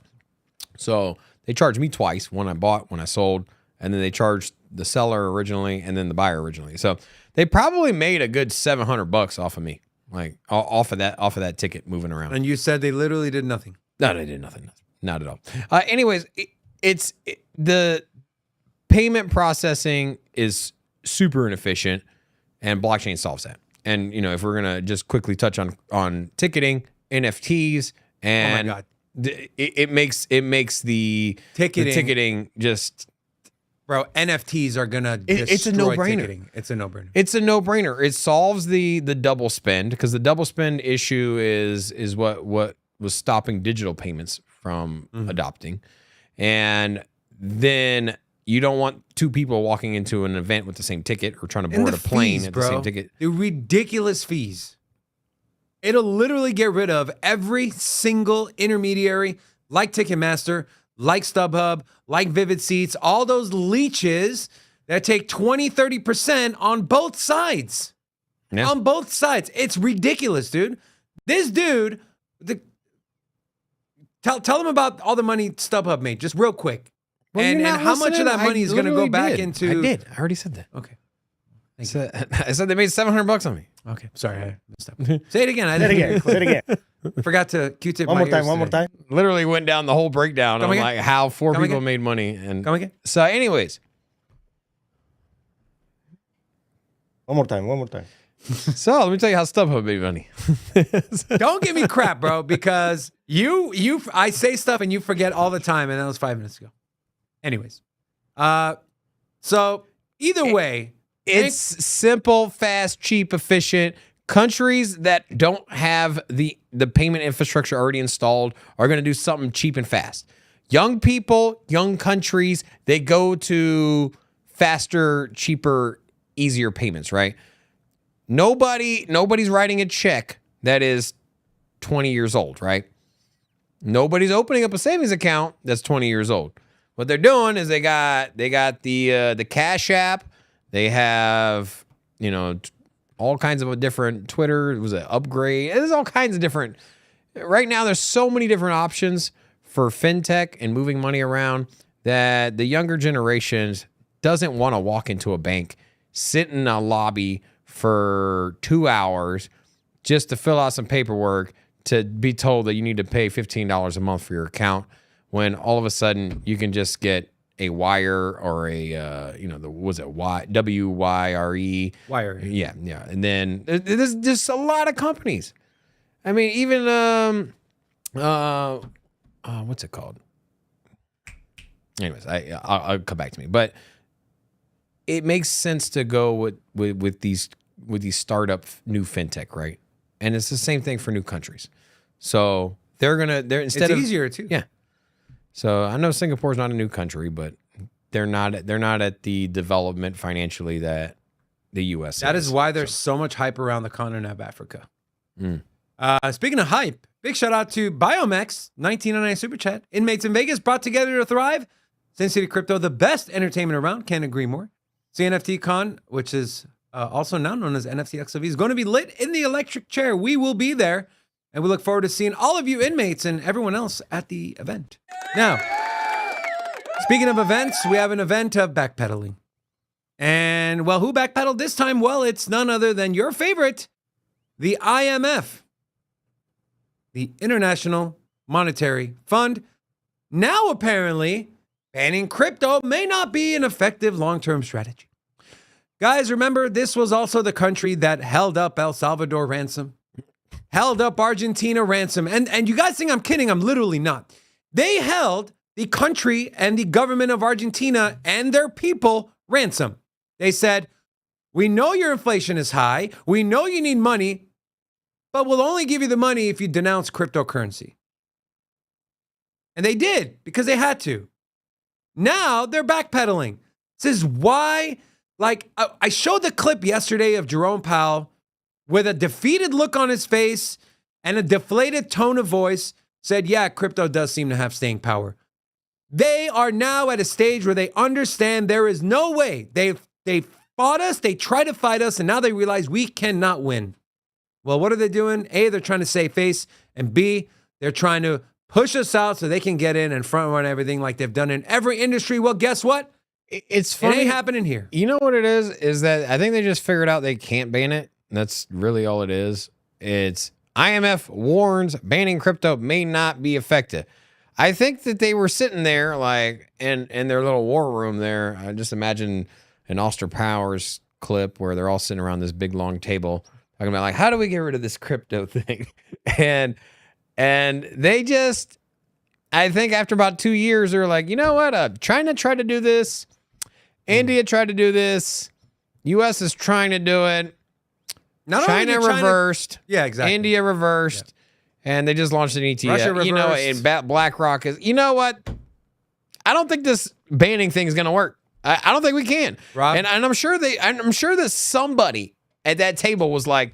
So they charged me twice, one I bought, one I sold, and then they charged the seller originally and then the buyer originally. So they probably made a good $700 off of me, like off of that ticket moving around. And you said they literally did nothing. No, they did nothing. Not at all. Anyways, the payment processing is super inefficient, and blockchain solves that. And if we're gonna just quickly touch on ticketing, NFTs, and oh my God. It makes the ticketing just. Bro, NFTs are gonna destroy it's a no-brainer. Ticketing. It's a no-brainer. It's a no-brainer. It solves the double spend, because the double spend issue is what was stopping digital payments from adopting. And then you don't want two people walking into an event with the same ticket or trying to board a plane at the same ticket. The ridiculous fees. It'll literally get rid of every single intermediary, like Ticketmaster, like StubHub, like Vivid Seats, all those leeches that take 20, 30% on both sides. Yeah. On both sides. It's ridiculous, dude. This dude, tell him about all the money StubHub made, just real quick. Well, and how much of that money is going to go back into... I did. I already said that. Okay. I said they made $700 on me. Okay. Sorry, I messed up. Say it again. Say it again. Forgot to Q-tip one more time. Literally went down the whole breakdown on like how four people made money. And come again. So anyways. One more time. So let me tell you how StubHub made money. Don't give me crap, bro, because I say stuff and you forget all the time, and that was 5 minutes ago. Anyways. So either way. It's simple, fast, cheap, efficient. countries that don't have the payment infrastructure already installed are going to do something cheap and fast. Young people, young countries, they go to faster, cheaper, easier payments, right? Nobody's writing a check that is 20 years old, right? Nobody's opening up a savings account that's 20 years old. What they're doing is they got the Cash App. They have, all kinds of different Twitter. It was an upgrade. There's all kinds of different. Right now, there's so many different options for fintech and moving money around that the younger generations doesn't want to walk into a bank, sit in a lobby for 2 hours just to fill out some paperwork to be told that you need to pay $15 a month for your account, when all of a sudden you can just get a wire or a WYRE Wire. Yeah. And then there's just a lot of companies. I mean, even what's it called? Anyways, I'll come back to me. But it makes sense to go with these startup new fintech, right? And it's the same thing for new countries. So they're instead it's easier too. Yeah. So I know Singapore's not a new country, but they're not at the development financially that the U.S. That is why there's so much hype around the continent of Africa. Speaking of hype, big shout out to Biomex, 1999 Super Chat. Inmates in Vegas brought together to thrive. Sin City Crypto, the best entertainment around. Can't agree more. CNFT Con, which is also now known as NFT XRP, is going to be lit in the electric chair. We will be there. And we look forward to seeing all of you inmates and everyone else at the event. Now, speaking of events, we have an event of backpedaling. And, well, who backpedaled this time? Well, it's none other than your favorite, the IMF, the International Monetary Fund. Now, apparently, banning crypto may not be an effective long-term strategy. Guys, remember, this was also the country that held up El Salvador ransom, held up Argentina ransom. And you guys think I'm kidding. I'm literally not. They held the country and the government of Argentina and their people ransom. They said, we know your inflation is high. We know you need money, but we'll only give you the money if you denounce cryptocurrency. And they did, because they had to. Now they're backpedaling. This is why, I showed the clip yesterday of Jerome Powell with a defeated look on his face and a deflated tone of voice, said, yeah, crypto does seem to have staying power. They are now at a stage where they understand there is no way. They fought us, they tried to fight us, and now they realize we cannot win. Well, what are they doing? A, they're trying to save face, and B, they're trying to push us out so they can get in and front run everything like they've done in every industry. Well, guess what? It's funny. It ain't happening here. You know what it is that I think they just figured out they can't ban it. That's really all it is. It's IMF warns banning crypto may not be effective. I think that they were sitting there in their little war room there. I just imagine an Austin Powers clip where they're all sitting around this big long table talking about how do we get rid of this crypto thing? and they just, I think after about 2 years, they're like, you know what? China tried to do this. India tried to do this. U.S. is trying to do it. China reversed. Yeah, exactly. India reversed. Yeah. And they just launched an ETF. Russia reversed. And BlackRock is, you know what? I don't think this banning thing is going to work. I don't think we can. Rob? And I'm sure that somebody at that table was like,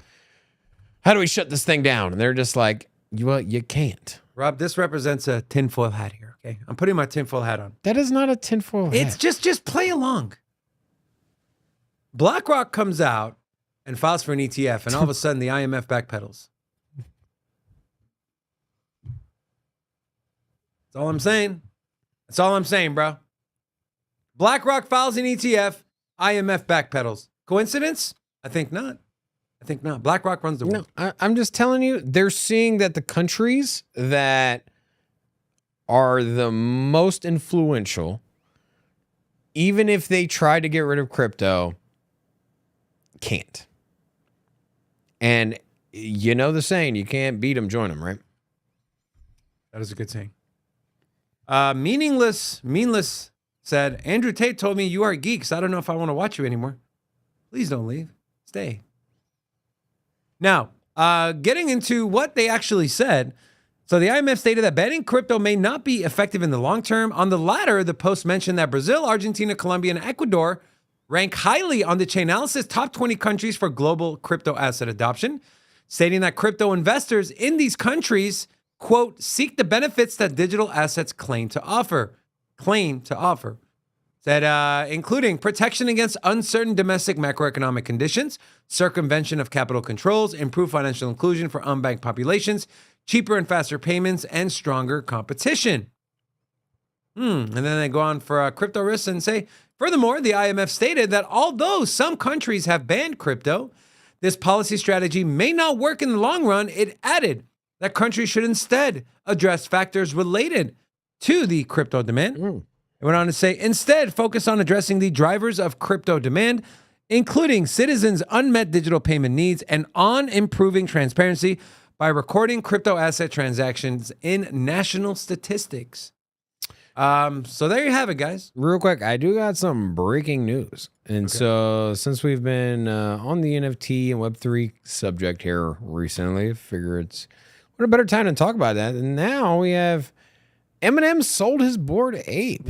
how do we shut this thing down? And they're just like, you can't. Rob, this represents a tinfoil hat here, okay? I'm putting my tinfoil hat on. That is not a tinfoil hat. It's just play along. BlackRock comes out and files for an ETF, and all of a sudden the IMF backpedals. That's all I'm saying. That's all I'm saying, bro. BlackRock files an ETF, IMF backpedals. Coincidence? I think not. BlackRock runs the world. No, I'm just telling you, they're seeing that the countries that are the most influential, even if they try to get rid of crypto, can't. And you know the saying, you can't beat them, join them, right? That is a good saying. Meaningless said, Andrew Tate told me you are geeks. I don't know if I want to watch you anymore. Please don't leave. Stay. Now, getting into what they actually said. So the IMF stated that banning crypto may not be effective in the long term. On the latter, the Post mentioned that Brazil, Argentina, Colombia, and Ecuador rank highly on the Chainalysis top 20 countries for global crypto asset adoption, stating that crypto investors in these countries, quote, seek the benefits that digital assets claim to offer. Said, including protection against uncertain domestic macroeconomic conditions, circumvention of capital controls, improved financial inclusion for unbanked populations, cheaper and faster payments, and stronger competition. And then they go on for crypto risks and say, furthermore, the IMF stated that although some countries have banned crypto, this policy strategy may not work in the long run. It added that countries should instead address factors related to the crypto demand. It went on to say, instead, focus on addressing the drivers of crypto demand, including citizens' unmet digital payment needs, and on improving transparency by recording crypto asset transactions in national statistics. So there you have it, guys. Real quick, I do got some breaking news. And so since we've been on the NFT and Web3 subject here recently, I figure it's what a better time to talk about that. And now we have Eminem sold his Bored Ape.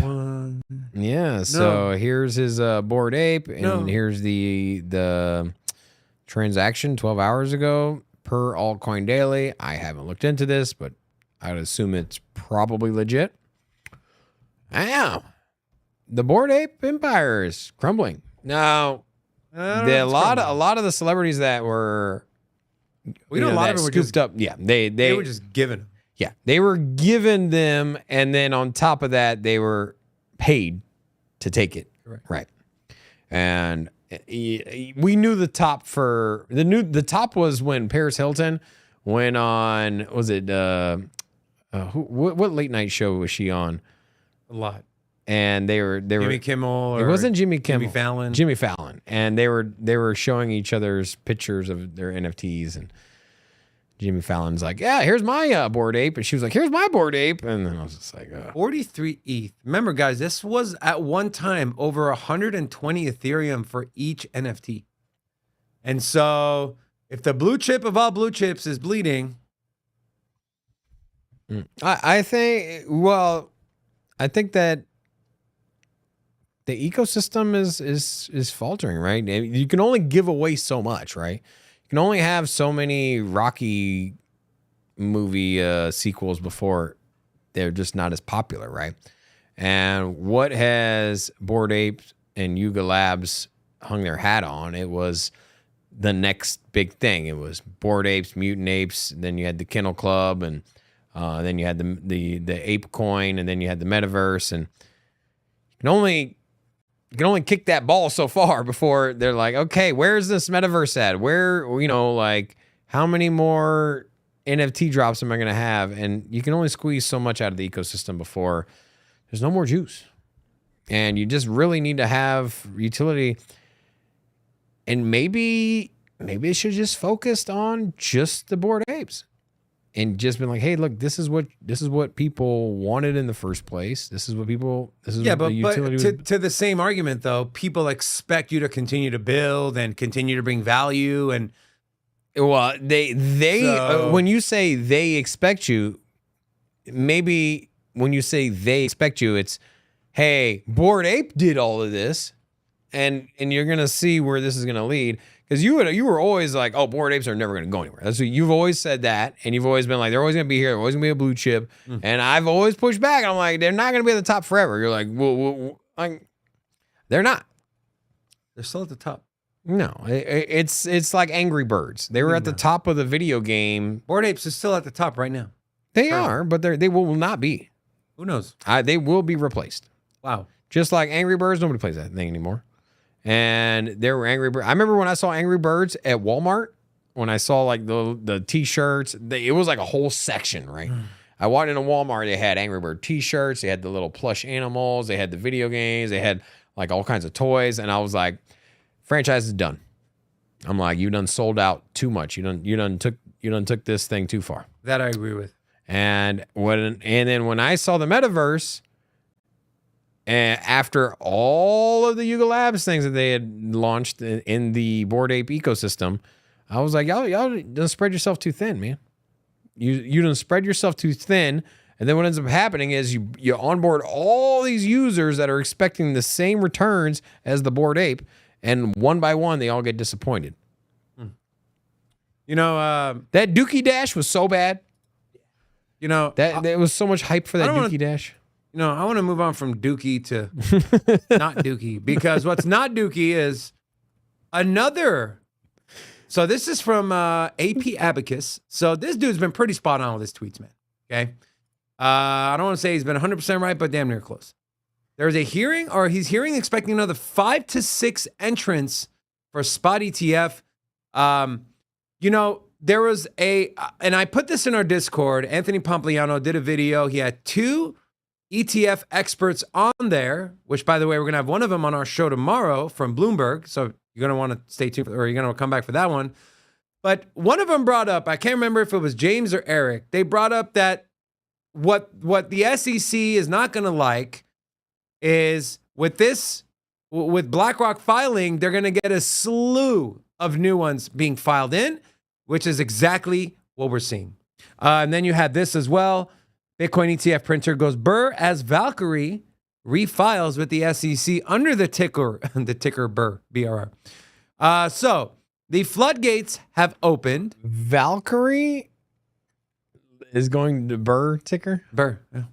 Yeah, so here's his Bored Ape, and here's the transaction 12 hours ago per Altcoin Daily. I haven't looked into this, but I would assume it's probably legit. Wow. The Bored Ape empire is crumbling. Now, a lot of the celebrities that were a lot of them were scooped up. Yeah, they were just given. Yeah, they were given them, and then on top of that, they were paid to take it. Right. And we knew the top for the top was when Paris Hilton went on. Was it what late night show was she on? A lot. And they were Jimmy Kimmel. It wasn't Jimmy Kimmel. Jimmy Fallon. And they were showing each other's pictures of their NFTs, and Jimmy Fallon's like, yeah, here's my Bored Ape. And she was like, here's my Bored Ape. And then I was just like, 43 ETH. Remember, guys, this was at one time over 120 Ethereum for each NFT. And so if the blue chip of all blue chips is bleeding. I think that the ecosystem is faltering, right? You can only give away so much, right? You can only have so many Rocky movie sequels before they're just not as popular, right? And what has Bored Ape and Yuga Labs hung their hat on? It was the next big thing. It was Bored Apes, Mutant Apes, then you had the Kennel Club, and then you had the Ape Coin, and then you had the Metaverse, and you can only kick that ball so far before they're like, okay, where's this Metaverse at? Where, like, how many more NFT drops am I going to have? And you can only squeeze so much out of the ecosystem before there's no more juice. And you just really need to have utility. And maybe it should just focused on just the Bored Apes. And just been like, hey, look, this is what people wanted in the first place. This is what the utility but to the same argument though, people expect you to continue to build and continue to bring value, and well, when you say they expect you, maybe when you say they expect you, it's, hey, Bored Ape did all of this, and you're gonna see where this is gonna lead. Because you were always like, oh, Bored Apes are never going to go anywhere. That's what you've always said that, and you've always been like, they're always going to be here. They're always going to be a blue chip. And I've always pushed back. I'm like, they're not going to be at the top forever. You're like, well, they're not. They're still at the top. No, it's like Angry Birds. They were at the top of the video game. Bored Apes is still at the top right now. They are, but they will not be. Who knows? They will be replaced. Wow. Just like Angry Birds, nobody plays that thing anymore. And there were Angry Birds. I remember when I saw Angry Birds at Walmart, when I saw like the T-shirts, it was like a whole section, right? I walked into Walmart, they had Angry Bird T-shirts, they had the little plush animals, they had the video games, they had like all kinds of toys, and I was like, franchise is done. I'm like, you done sold out too much. You done took this thing too far. That I agree with. And then when I saw the Metaverse, and after all of the Yuga Labs things that they had launched in the Bored Ape ecosystem, I was like, y'all done spread yourself too thin, man. You done spread yourself too thin. And then what ends up happening is you onboard all these users that are expecting the same returns as the Bored Ape. And one by one, they all get disappointed. You know, that Dookie Dash was so bad. You know, there was so much hype for that Dookie Dash. You know, I want to move on from Dookie to not Dookie, because what's not Dookie is another. So this is from AP Abacus. So this dude's been pretty spot on with his tweets, man. Okay. I don't want to say he's been 100% right, but damn near close. There's a hearing, or he's hearing expecting another 5 to 6 entrants for spot ETF. You know, there was and I put this in our Discord. Anthony Pompliano did a video. He had 2 ETF experts on there, which, by the way, we're going to have one of them on our show tomorrow from Bloomberg. So you're going to want to stay tuned, or you're going to come back for that one. But one of them brought up, I can't remember if it was James or Eric. They brought up that what the SEC is not going to like is with BlackRock filing, they're going to get a slew of new ones being filed in, which is exactly what we're seeing. And then you had this as well. Bitcoin ETF printer goes burr as Valkyrie refiles with the SEC under the ticker burr, BRR. So the floodgates have opened. Valkyrie is going to burr ticker? Burr, yeah.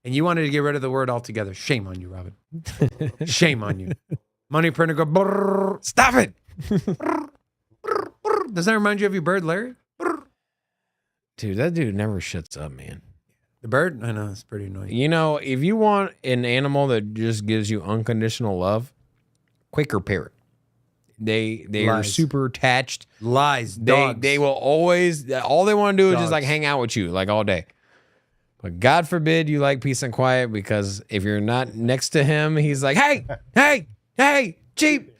And you wanted to get rid of the word altogether. Shame on you, Robin. Shame on you. Money printer go burr. Stop it. Does that remind you of your bird, Larry? Dude, that dude never shuts up, man. The bird? I know, it's pretty annoying. You know, if you want an animal that just gives you unconditional love, Quaker parrot. They are super attached. Lies. Dogs. They will always, all they want to do is just like hang out with you like all day. But God forbid you like peace and quiet, because if you're not next to him, he's like, hey, cheap.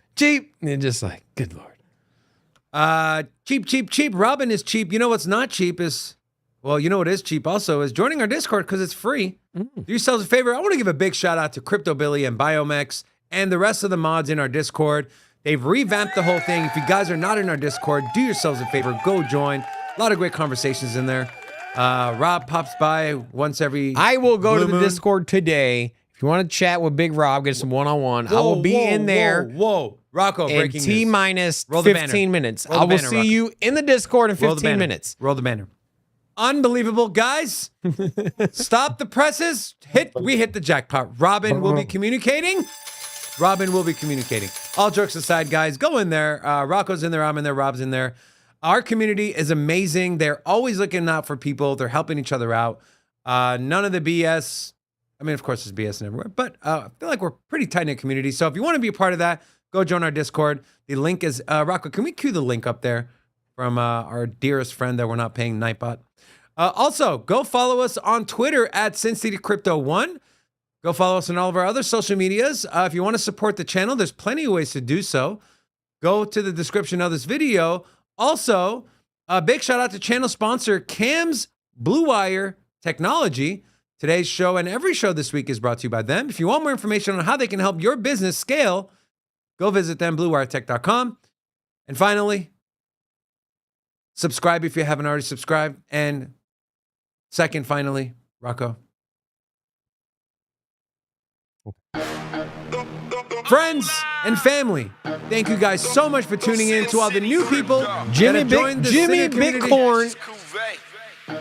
And just like, good Lord. Cheap. Robin is cheap. You know what's not cheap is, well, you know what is cheap also is joining our Discord, because it's free. Do yourselves a favor. I want to give a big shout out to Crypto Billy and Biomex and the rest of the mods in our Discord. They've revamped the whole thing. If you guys are not in our Discord, do yourselves a favor. Go join. A lot of great conversations in there. Rob pops by once every I will go to the moon. Discord today. If you want to chat with Big Rob, get some one-on-one, I will be in there. Whoa. Rocco, in breaking T-minus news. 15 minutes. I will see you in the Discord in 15 minutes. Roll the banner. Unbelievable, guys. Stop the presses. We hit the jackpot. Robin will be communicating. All jokes aside, guys, go in there. Rocco's in there. I'm in there. Rob's in there. Our community is amazing. They're always looking out for people. They're helping each other out. None of the BS. I mean, of course, there's BS everywhere, but I feel like we're a pretty tight-knit community. So if you want to be a part of that, go join our Discord. The link is, Rocco, can we cue the link up there from our dearest friend that we're not paying, Nightbot? Also, go follow us on Twitter at Sin City Crypto 1. Go follow us on all of our other social medias. If you want to support the channel, there's plenty of ways to do so. Go to the description of this video. Also, a big shout out to channel sponsor Cam's Blue Wire Technology. Today's show and every show this week is brought to you by them. If you want more information on how they can help your business scale, go visit them, bluewiretech.com. And finally, subscribe if you haven't already subscribed. And second, finally, Rocco. Friends and family, thank you guys so much for tuning in. To all the new people, Jimmy Bitcoin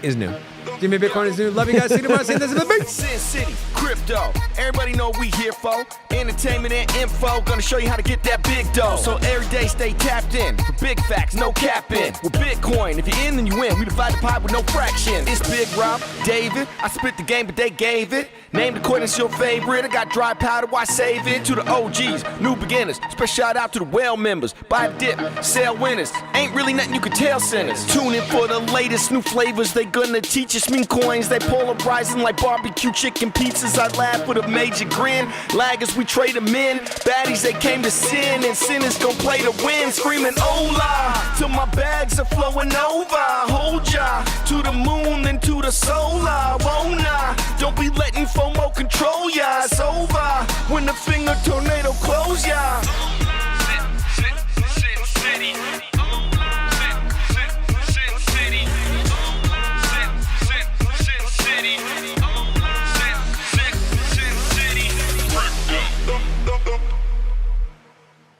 is new. Jimmy Bitcoin is new. Love you guys. See you tomorrow. See you this is the big Sin City Crypto. Everybody know we here for entertainment and info. Gonna show you how to get that big dough. So every day stay tapped in for big facts, no capping. With Bitcoin, if you're in, then you win. We divide the pie with no fraction. It's Big Rob, David. I split the game, but they gave it. Name the coin, it's your favorite. I got dry powder, why save it? To the OGs, new beginners. Special shout out to the well members. Buy a dip, sell winners. Ain't really nothing you can tell sinners. Tune in for the latest new flavors. They gonna teach us mean coins. They polarizing like barbecue chicken pizzas. I laugh with a major grin. Laggers, we trade them in. Baddies, they came to sin. And sinners gon' play to win. Screaming hola till my bags are flowing over. Hold ya to the moon and to the solar. Won't I? Don't be letting FOMO control ya. It's over.